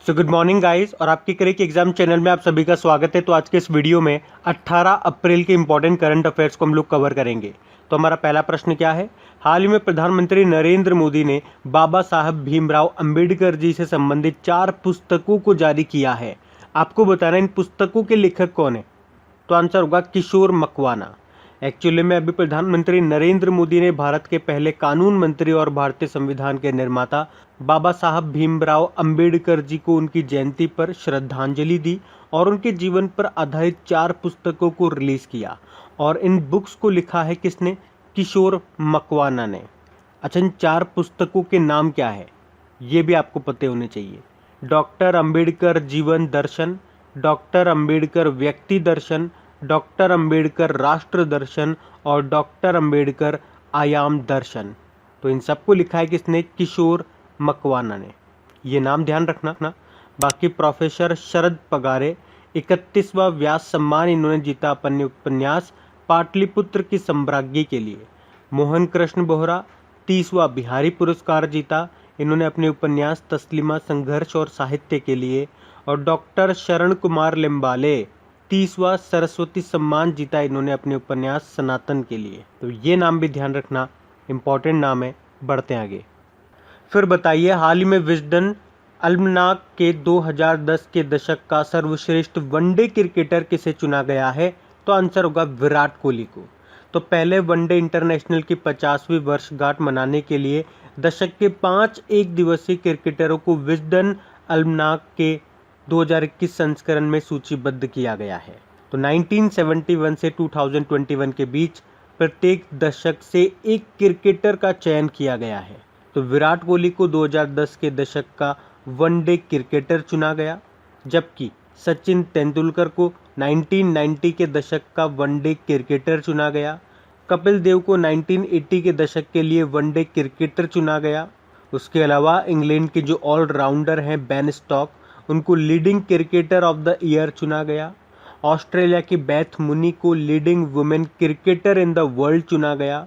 So good morning guys, और आपके क्रिक exam channel में आप सभी का स्वागत है। तो आज के इस वीडियो में 18 अप्रैल के इंपॉर्टेंट करंट अफेयर्स को हम लोग कवर करेंगे। तो हमारा पहला प्रश्न क्या है? हाल ही में प्रधानमंत्री नरेंद्र मोदी ने बाबा साहब भीमराव अंबेडकर जी से संबंधित 4 पुस्तकों को जारी किया है। आपको बताना इन पुस्तकों के लेखक कौन है। तो आंसर होगा किशोर मकवाना। एक्चुअली में अभी प्रधानमंत्री नरेंद्र मोदी ने भारत के पहले कानून मंत्री और भारतीय संविधान के निर्माता बाबा साहब भीमराव अंबेडकर जी को उनकी जयंती पर श्रद्धांजलि दी और उनके जीवन पर आधारित 4 पुस्तकों को रिलीज किया। और इन बुक्स को लिखा है किसने? किशोर मकवाना ने। अच्छा, इन 4 पुस्तकों के नाम क्या है ये भी आपको पते होने चाहिए। डॉक्टर अंबेडकर जीवन दर्शन, डॉक्टर अंबेडकर व्यक्ति दर्शन, डॉक्टर अंबेडकर राष्ट्र दर्शन और डॉक्टर अंबेडकर आयाम दर्शन। तो इन सबको लिखा है किसने? किशोर मकवाना ने। ये नाम ध्यान रखना ना। बाकी प्रोफेसर शरद पगारे 31वां व्यास सम्मान इन्होंने जीता अपने उपन्यास पाटलिपुत्र की सम्राज्ञी के लिए। मोहन कृष्ण बोहरा 30वां बिहारी पुरस्कार जीता इन्होंने अपने उपन्यास तस्लीमा संघर्ष और साहित्य के लिए। और डॉक्टर शरण कुमार लिम्बाले 30वां सरस्वती सम्मान जीता इन्होंने अपने उपन्यास सनातन के लिए। तो ये नाम भी ध्यान रखना, इंपॉर्टेंट नाम है। बढ़ते हैं आगे। फिर बताइए, हाल ही में विजडन अल्मनाक के 2010 के दशक का सर्वश्रेष्ठ वनडे क्रिकेटर किसे चुना गया है? तो आंसर होगा विराट कोहली को। तो पहले वनडे इंटरनेशनल की 50वीं वर्षगांठ मनाने के लिए दशक के 5 एक दिवसीय क्रिकेटरों को विजडन अल्मनाक के 2021 संस्करण में सूचीबद्ध किया गया है। तो 1971 से 2021 के बीच प्रत्येक दशक से एक क्रिकेटर का चयन किया गया है। तो विराट कोहली को 2010 के दशक का वनडे क्रिकेटर चुना गया, जबकि सचिन तेंदुलकर को 1990 के दशक का वनडे क्रिकेटर चुना गया। कपिल देव को 1980 के दशक के लिए वनडे क्रिकेटर चुना गया। उसके अलावा इंग्लैंड के जो ऑलराउंडर हैं बेन स्टोक्स, उनको leading cricketer of the year चुना गया। ऑस्ट्रेलिया की बेथ मुनी को leading women cricketer in the world चुना गया।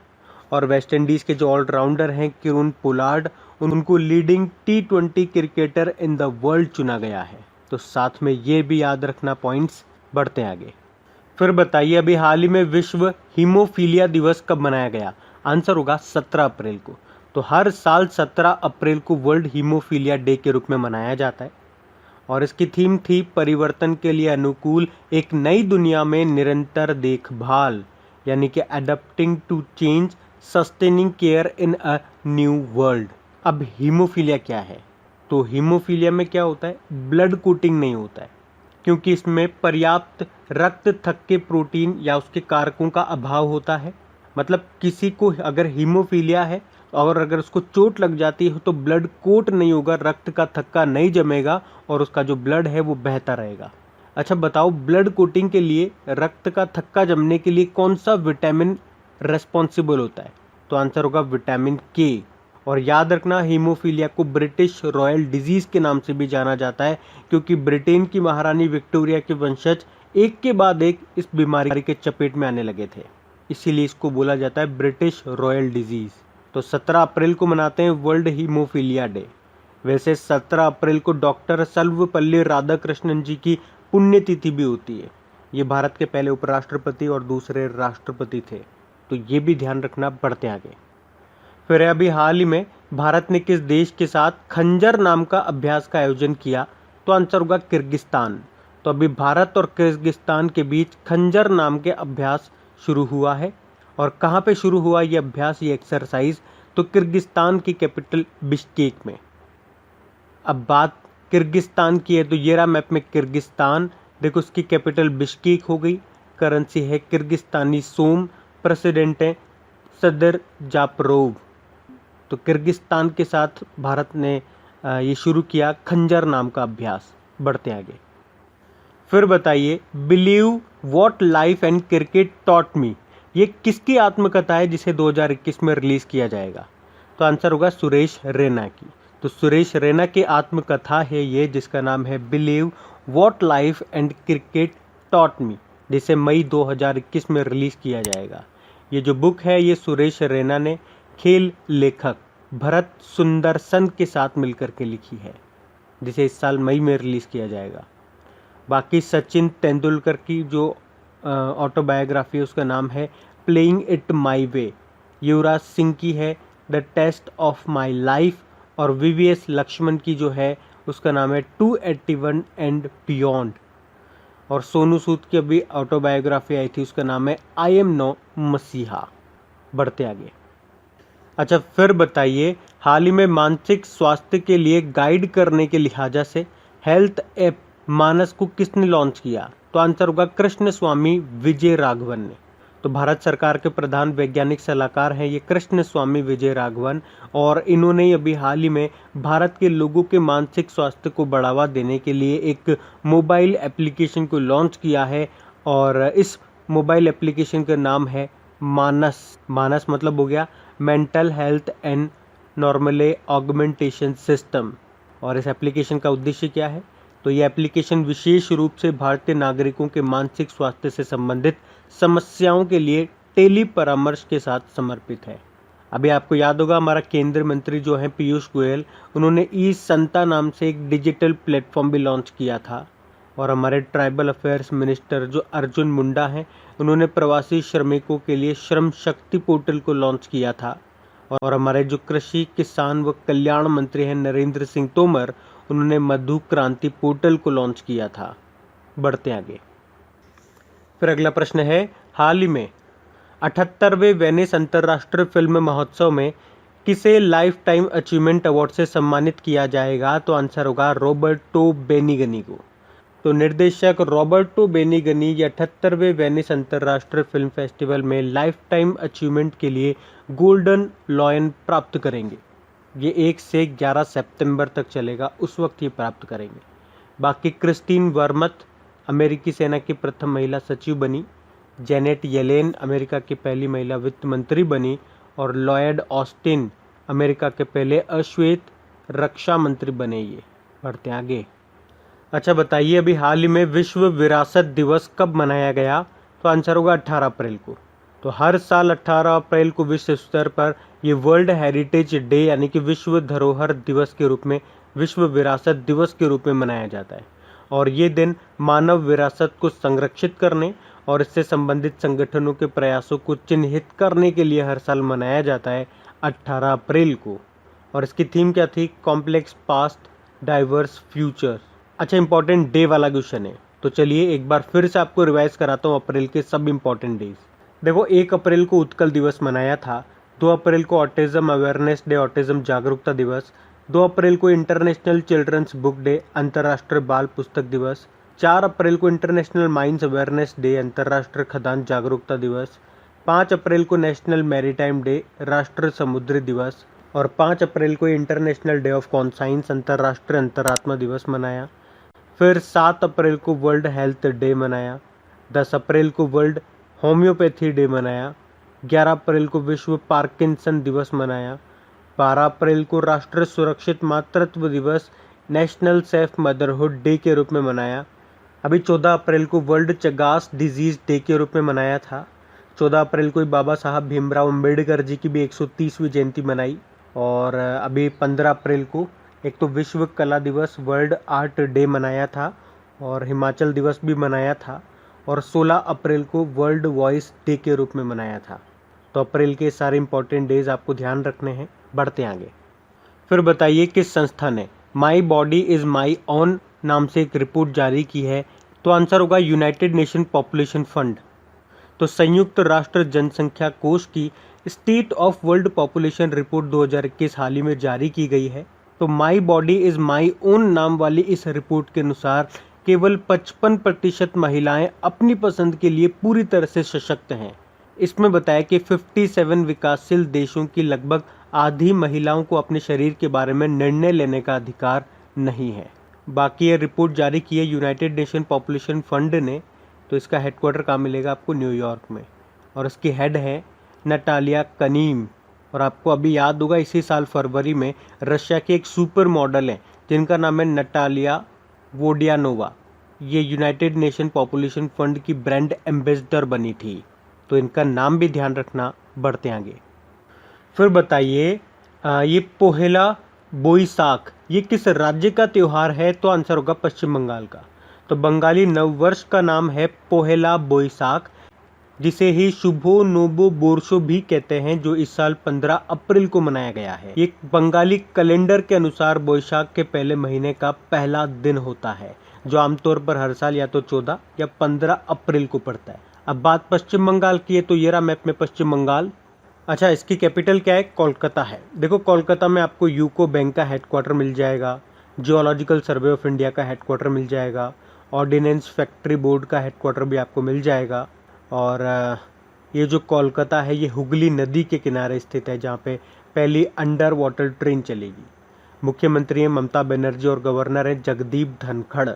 और वेस्ट इंडीज़ के जो ऑलराउंडर हैं किरून पोलार्ड, उनको leading T20 cricketer in the world चुना गया है। तो साथ में ये भी याद रखना पॉइंट्स। बढ़ते हैं आगे। फिर बताइए, अभी हाल ही में विश्व हीमोफीलिया दिवस कब मनाया गया? आंसर होगा 17 अप्रैल को। तो हर साल 17 अप्रैल को वर्ल्ड हीमोफीलिया डे के रूप में मनाया जाता है। और इसकी थीम थी परिवर्तन के लिए अनुकूल एक नई दुनिया में निरंतर देखभाल, यानी कि adapting to change sustaining care in a new world. अब हीमोफीलिया क्या है? तो हीमोफीलिया में क्या होता है? ब्लड कोटिंग नहीं होता है, क्योंकि इसमें पर्याप्त रक्त थक्के प्रोटीन या उसके कारकों का अभाव होता है। मतलब किसी को अगर हीमोफीलिया है और अगर उसको चोट लग जाती है तो ब्लड कोट नहीं होगा, रक्त का थक्का नहीं जमेगा और उसका जो ब्लड है वो बहता रहेगा। अच्छा बताओ, ब्लड कोटिंग के लिए, रक्त का थक्का जमने के लिए कौन सा विटामिन रेस्पॉन्सिबल होता है? तो आंसर होगा विटामिन के। और याद रखना, हीमोफीलिया को ब्रिटिश रॉयल डिजीज के नाम से भी जाना जाता है, क्योंकि ब्रिटेन की महारानी विक्टोरिया के वंशज एक के बाद एक इस बीमारी के चपेट में आने लगे थे, इसीलिए इसको बोला जाता है ब्रिटिश रॉयल डिजीज। तो 17 अप्रैल को मनाते हैं वर्ल्ड हीमोफीलिया डे। वैसे 17 अप्रैल को डॉक्टर सर्वपल्ली राधाकृष्णन जी की पुण्यतिथि भी होती है। ये भारत के पहले उपराष्ट्रपति और दूसरे राष्ट्रपति थे। तो ये भी ध्यान रखना। बढ़ते आगे। फिर अभी हाल ही में भारत ने किस देश के साथ खंजर नाम का अभ्यास का आयोजन किया? तो आंसर होगा किर्गिस्तान। तो अभी भारत और किर्गिस्तान के बीच खंजर नाम के अभ्यास शुरू हुआ है। और कहाँ पे शुरू हुआ ये अभ्यास, ये एक्सरसाइज? तो किर्गिस्तान की कैपिटल बिश्केक में। अब बात किर्गिस्तान की है तो ये रहा मैप में किर्गिस्तान। देखो, उसकी कैपिटल बिश्केक हो गई। करेंसी है किर्गिस्तानी सोम। प्रेसिडेंट है सदर जापरोव। तो किर्गिस्तान के साथ भारत ने ये शुरू किया खंजर नाम का अभ्यास। बढ़ते आगे। फिर बताइए, believe what life and cricket taught me, ये किसकी आत्मकथा है जिसे 2021 में रिलीज किया जाएगा? तो आंसर होगा सुरेश रैना की। तो सुरेश रैना की आत्मकथा है ये, जिसका नाम है believe what life and cricket taught me, जिसे मई 2021 में रिलीज किया जाएगा। ये जो बुक है ये सुरेश रैना ने खेल लेखक भरत सुंदरसन के साथ मिलकर के लिखी है। जिसे इस साल मई में रिलीज़ किया जाएगा। बाकी सचिन तेंदुलकर की जो ऑटोबायोग्राफी है उसका नाम है playing it my way. Yuvraj Singh की है the test of my life. और वीवीएस लक्ष्मण की जो है उसका नाम है 281 एंड बियॉन्ड। और सोनू सूद की अभी ऑटोबायोग्राफी आई थी, उसका नाम है आई एम नो मसीहा। बढ़ते आगे। अच्छा, फिर बताइए, हाल ही में मानसिक स्वास्थ्य के लिए गाइड करने के लिहाजा से हेल्थ ऐप मानस को किसने लॉन्च किया? तो आंसर होगा कृष्ण स्वामी विजय राघवन ने। तो भारत सरकार के प्रधान वैज्ञानिक सलाहकार हैं ये कृष्ण स्वामी विजय राघवन, और इन्होंने अभी हाल ही में भारत के लोगों के मानसिक स्वास्थ्य को बढ़ावा देने के लिए एक मोबाइल एप्लीकेशन को लॉन्च किया है। और इस मोबाइल एप्लीकेशन का नाम है मानस। मानस मतलब हो गया mental health and normalcy augmentation system. और इस एप्लीकेशन का उद्देश्य क्या है? तो ये एप्लीकेशन विशेष रूप से भारतीय नागरिकों के मानसिक स्वास्थ्य से संबंधित समस्याओं के लिए टेली परामर्श के साथ समर्पित है। अभी आपको याद होगा हमारा केंद्रीय मंत्री जो है पीयूष गोयल, उन्होंने ई संता नाम से एक डिजिटल प्लेटफॉर्म भी लॉन्च किया था। और हमारे ट्राइबल अफेयर्स मिनिस्टर जो अर्जुन मुंडा हैं, उन्होंने प्रवासी श्रमिकों के लिए श्रम शक्ति पोर्टल को लॉन्च किया था। और हमारे जो कृषि किसान व कल्याण मंत्री हैं नरेंद्र सिंह तोमर, उन्होंने मधु क्रांति पोर्टल को लॉन्च किया था। बढ़ते आगे। फिर अगला प्रश्न है, हाल ही में 78वें वेनिस अंतर्राष्ट्रीय फिल्म महोत्सव में किसे लाइफ टाइम अचीवमेंट अवार्ड से सम्मानित किया जाएगा? तो आंसर होगा रॉबर्टो बेनिगनी को। तो निर्देशक रॉबर्टो बेनिगनी ये 78वें वेनिस अंतर्राष्ट्रीय फिल्म फेस्टिवल में लाइफ टाइम अचीवमेंट के लिए गोल्डन लॉयन प्राप्त करेंगे। ये 1 से 11 सितंबर तक चलेगा, उस वक्त ये प्राप्त करेंगे। बाकी क्रिस्टीन वर्मथ अमेरिकी सेना की प्रथम महिला सचिव बनी, जेनेट येलेन अमेरिका की पहली महिला वित्त मंत्री बनी, और लॉयड ऑस्टिन अमेरिका के पहले अश्वेत रक्षा मंत्री बने। ये बढ़ते आगे। अच्छा बताइए, अभी हाल ही में विश्व विरासत दिवस कब मनाया गया? तो आंसर होगा 18 अप्रैल को। तो हर साल 18 अप्रैल को विश्व स्तर पर ये वर्ल्ड हेरिटेज डे यानी कि विश्व धरोहर दिवस के रूप में, विश्व विरासत दिवस के रूप में मनाया जाता है। और ये दिन मानव विरासत को संरक्षित करने और इससे संबंधित संगठनों के प्रयासों को चिन्हित करने के लिए हर साल मनाया जाता है 18 अप्रैल को। और इसकी थीम क्या थी? Complex past diverse future. अच्छा, इंपॉर्टेंट डे वाला क्वेश्चन है, तो चलिए एक बार फिर से आपको रिवाइज कराता हूँ अप्रैल के सब इंपॉर्टेंट डेज। देखो, 1 अप्रैल को उत्कल दिवस मनाया था, 2 अप्रैल को ऑटिज्म अवेयरनेस डे, ऑटिज्म जागरूकता दिवस, 2 अप्रैल को इंटरनेशनल चिल्ड्रंस बुक डे, अंतर्राष्ट्रीय बाल पुस्तक दिवस, 4 अप्रैल को इंटरनेशनल माइंस अवेयरनेस डे, अंतर्राष्ट्रीय खदान जागरूकता दिवस, 5 अप्रैल को नेशनल मैरीटाइम डे, राष्ट्रीय समुद्री दिवस, और 5 अप्रैल को इंटरनेशनल डे ऑफ कॉन्साइंस, अंतर्राष्ट्रीय अंतरात्मा दिवस मनाया। फिर 7 अप्रैल को वर्ल्ड हेल्थ डे मनाया, 10 अप्रैल को वर्ल्ड होम्योपैथी डे मनाया, 11 अप्रैल को विश्व पार्किंसन दिवस मनाया, 12 अप्रैल को राष्ट्रीय सुरक्षित मातृत्व दिवस, नेशनल सेफ मदरहुड डे के रूप में मनाया। अभी 14 अप्रैल को वर्ल्ड चगास डिजीज डे के रूप में मनाया था। 14 अप्रैल को बाबा साहब भीमराव अम्बेडकर जी की भी 130वीं जयंती मनाई। और अभी 15 अप्रैल को एक तो विश्व कला दिवस, वर्ल्ड आर्ट डे मनाया था, और हिमाचल दिवस भी मनाया था। और 16 अप्रैल को वर्ल्ड वॉइस डे के रूप में मनाया था। तो अप्रैल के सारे इंपॉर्टेंट डेज आपको ध्यान रखने हैं। बढ़ते आगे। फिर बताइए, किस संस्था ने my body is my own नाम से एक रिपोर्ट जारी की है? तो आंसर होगा यूनाइटेड नेशन पॉपुलेशन फंड। तो संयुक्त राष्ट्र जनसंख्या कोष की state of world population report 2021 हाल ही में जारी की गई है। तो my body is my own नाम वाली इस रिपोर्ट के अनुसार केवल 55% महिलाएं अपनी पसंद के लिए पूरी तरह से सशक्त हैं। इसमें बताया कि 57 विकासशील देशों की लगभग आधी महिलाओं को अपने शरीर के बारे में निर्णय लेने का अधिकार नहीं है। बाकी ये रिपोर्ट जारी की है यूनाइटेड नेशन पॉपुलेशन फंड ने। तो इसका हेडक्वार्टर कहाँ मिलेगा आपको? न्यूयॉर्क में। और इसकी हेड है नटालिया कनीम। और आपको अभी याद होगा इसी साल फरवरी में रशिया के एक सुपर मॉडल हैं जिनका नाम है नटालिया वोडियानोवा। ये यूनाइटेड नेशन पॉपुलेशन फंड की ब्रांड एम्बेसडर बनी थी। तो इनका नाम भी ध्यान रखना। बढ़ते आगे। फिर बताइए, ये पोहेला बोईसाख ये किस राज्य का त्यौहार है? तो आंसर होगा पश्चिम बंगाल का। तो बंगाली नववर्ष का नाम है पोहेला बोईसाख, जिसे ही शुभो नोबो बोर्शो भी कहते हैं, जो इस साल 15 अप्रैल को मनाया गया है। ये बंगाली कैलेंडर के अनुसार बोईशाख के पहले महीने का पहला दिन होता है, जो आमतौर पर हर साल या तो 14 या 15 अप्रैल को पड़ता है। अब बात पश्चिम बंगाल की है, तो ये रहा मैप में पश्चिम बंगाल। अच्छा, इसकी कैपिटल क्या है? कोलकाता है। देखो, कोलकाता में आपको यूको बैंक का हेडक्वार्टर मिल जाएगा, जियोलॉजिकल सर्वे ऑफ इंडिया का हेडक्वार्टर मिल जाएगा, ऑर्डिनेंस फैक्ट्री बोर्ड का हेडक्वार्टर भी आपको मिल जाएगा। और ये जो कोलकाता है, ये हुगली नदी के किनारे स्थित है, जहाँ पे पहली अंडर वाटर ट्रेन चलेगी। मुख्यमंत्री हैं ममता बनर्जी और गवर्नर हैं जगदीप धनखड़।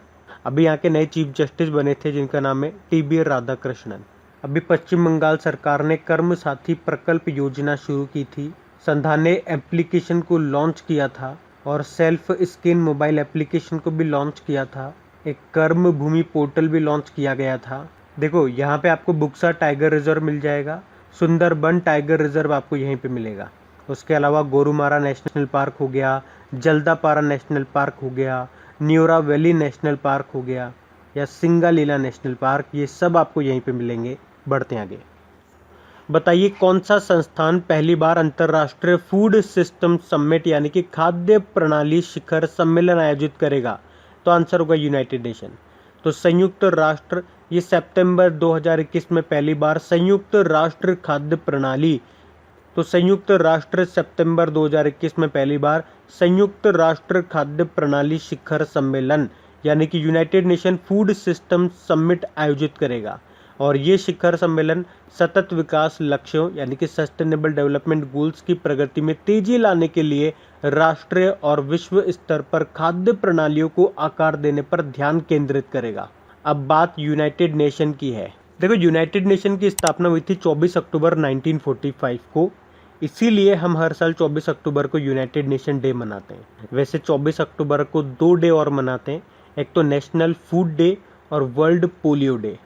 अभी यहाँ के नए चीफ जस्टिस बने थे, जिनका नाम है टी.बी. राधाकृष्णन। अभी पश्चिम बंगाल सरकार ने कर्म साथी प्रकल्प योजना शुरू की थी। संधान ने एप्लीकेशन को लॉन्च किया था और सेल्फ स्किन मोबाइल एप्लीकेशन को भी लॉन्च किया था। एक कर्म भूमि पोर्टल भी लॉन्च किया गया था। देखो, यहाँ पे आपको बुक्सा टाइगर रिजर्व मिल जाएगा, सुंदरबन टाइगर रिजर्व आपको यहीं पे मिलेगा। उसके अलावा गोरुमारा नेशनल पार्क हो गया, जल्दापारा नेशनल पार्क हो गया, न्योरा वैली नेशनल पार्क हो गया, या सिंगालीला नेशनल पार्क, ये सब आपको यहीं पे मिलेंगे। बढ़ते हैं आगे। बताइए, कौन सा संस्थान पहली बार अंतर्राष्ट्रीय फूड सिस्टम समिट यानी कि खाद्य प्रणाली शिखर सम्मेलन आयोजित करेगा? तो आंसर होगा यूनाइटेड नेशन। तो संयुक्त राष्ट्र, ये सितंबर 2021 में पहली बार संयुक्त राष्ट्र खाद्य प्रणाली, तो संयुक्त राष्ट्र सितंबर 2021 में पहली बार संयुक्त राष्ट्र खाद्य प्रणाली शिखर सम्मेलन यानी कि United nation food system summit आयोजित करेगा। और ये शिखर सम्मेलन सतत विकास लक्ष्यों यानी कि सस्टेनेबल डेवलपमेंट गोल्स की प्रगति में तेजी लाने के लिए राष्ट्रीय और विश्व स्तर पर खाद्य प्रणालियों को आकार देने पर ध्यान केंद्रित करेगा। अब बात यूनाइटेड नेशन की है। देखो, यूनाइटेड नेशन की स्थापना हुई थी 24 अक्टूबर 1945 को, इसीलिए हम हर साल 24 अक्टूबर को यूनाइटेड नेशन डे मनाते हैं। वैसे 24 अक्टूबर को 2 डे और मनाते हैं, एक तो नेशनल फूड डे और वर्ल्ड पोलियो डे।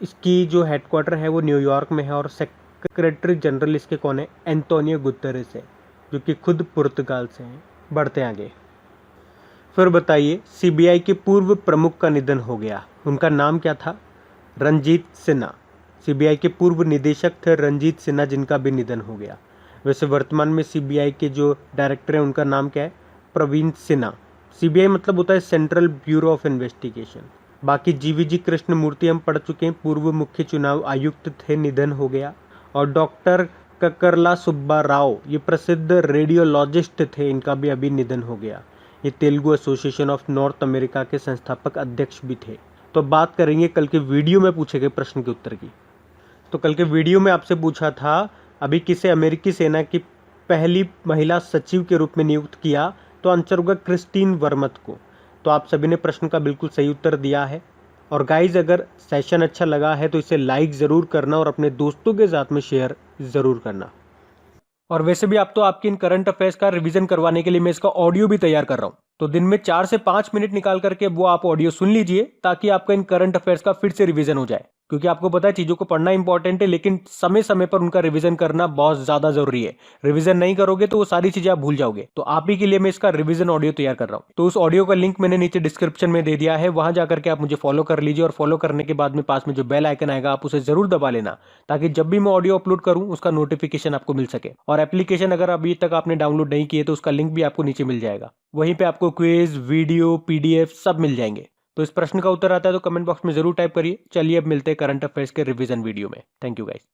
इसकी जो हेडक्वार्टर है वो न्यूयॉर्क में है और सेक्रेटरी जनरल इसके कौन है? एंटोनियो गुतेरेस है, जो कि खुद पुर्तगाल से हैं। बढ़ते आगे। फिर बताइए, सीबीआई के पूर्व प्रमुख का निधन हो गया, उनका नाम क्या था? रंजीत सिन्हा। सीबीआई के पूर्व निदेशक थे रंजीत सिन्हा, जिनका भी निधन हो गया। वैसे वर्तमान में सीबीआई के जो डायरेक्टर हैं उनका नाम क्या है? प्रवीण सिन्हा। सीबीआई मतलब होता है सेंट्रल ब्यूरो ऑफ इन्वेस्टिगेशन। बाकी जीवीजी कृष्णमूर्ति हम पढ़ चुके हैं, पूर्व मुख्य चुनाव आयुक्त थे, निधन हो गया। और डॉक्टर ककरला सुब्बा राव, ये प्रसिद्ध रेडियोलॉजिस्ट थे, इनका भी अभी निधन हो गया। ये Telugu association of north America के संस्थापक अध्यक्ष भी थे। तो बात करेंगे कल के वीडियो में पूछे गए प्रश्न के उत्तर की। तो कल के वीडियो में आपसे पूछा था, अभी किसे अमेरिकी सेना की पहली महिला सचिव के रूप में नियुक्त किया? तो आंसर होगा क्रिस्टीन वर्मथ को। तो आप सभी ने प्रश्न का बिल्कुल सही उत्तर दिया है। और गाइज, अगर सेशन अच्छा लगा है तो इसे लाइक ज़रूर करना और अपने दोस्तों के साथ में शेयर ज़रूर करना। और वैसे भी आप तो आपकी इन करंट अफेयर्स का रिवीजन करवाने के लिए मैं इसका ऑडियो भी तैयार कर रहा हूँ, तो दिन में 4 से 5 मिनट निकाल करके वो आप ऑडियो सुन लीजिए, ताकि आपका इन करंट अफेयर्स का फिर से रिवीजन हो जाए। क्योंकि आपको पता है चीज़ों को पढ़ना इंपॉर्टेंट है, लेकिन समय समय पर उनका रिवीजन करना बहुत ज़्यादा जरूरी है। रिवीजन नहीं करोगे तो वो सारी चीज़ें आप भूल जाओगे। तो आप ही के लिए मैं इसका रिवीजन ऑडियो तैयार कर रहा हूँ। तो उस ऑडियो का लिंक मैंने नीचे डिस्क्रिप्शन में दे दिया है, वहां जाकर के आप मुझे फॉलो कर लीजिए। और फॉलो करने के बाद में पास में जो बेल आइकन आएगा आप उसे जरूर दबा लेना, ताकि जब भी मैं ऑडियो अपलोड करूँ उसका नोटिफिकेशन आपको मिल सके। और एप्लीकेशन अगर अभी तक आपने डाउनलोड नहीं किए तो उसका लिंक भी आपको नीचे मिल जाएगा। वहीं पे आपको क्विज, वीडियो, पीडीएफ सब मिल जाएंगे। तो इस प्रश्न का उत्तर आता है तो कमेंट बॉक्स में जरूर टाइप करिए। चलिए अब मिलते हैं करंट अफेयर्स के रिवीजन वीडियो में। Thank you guys.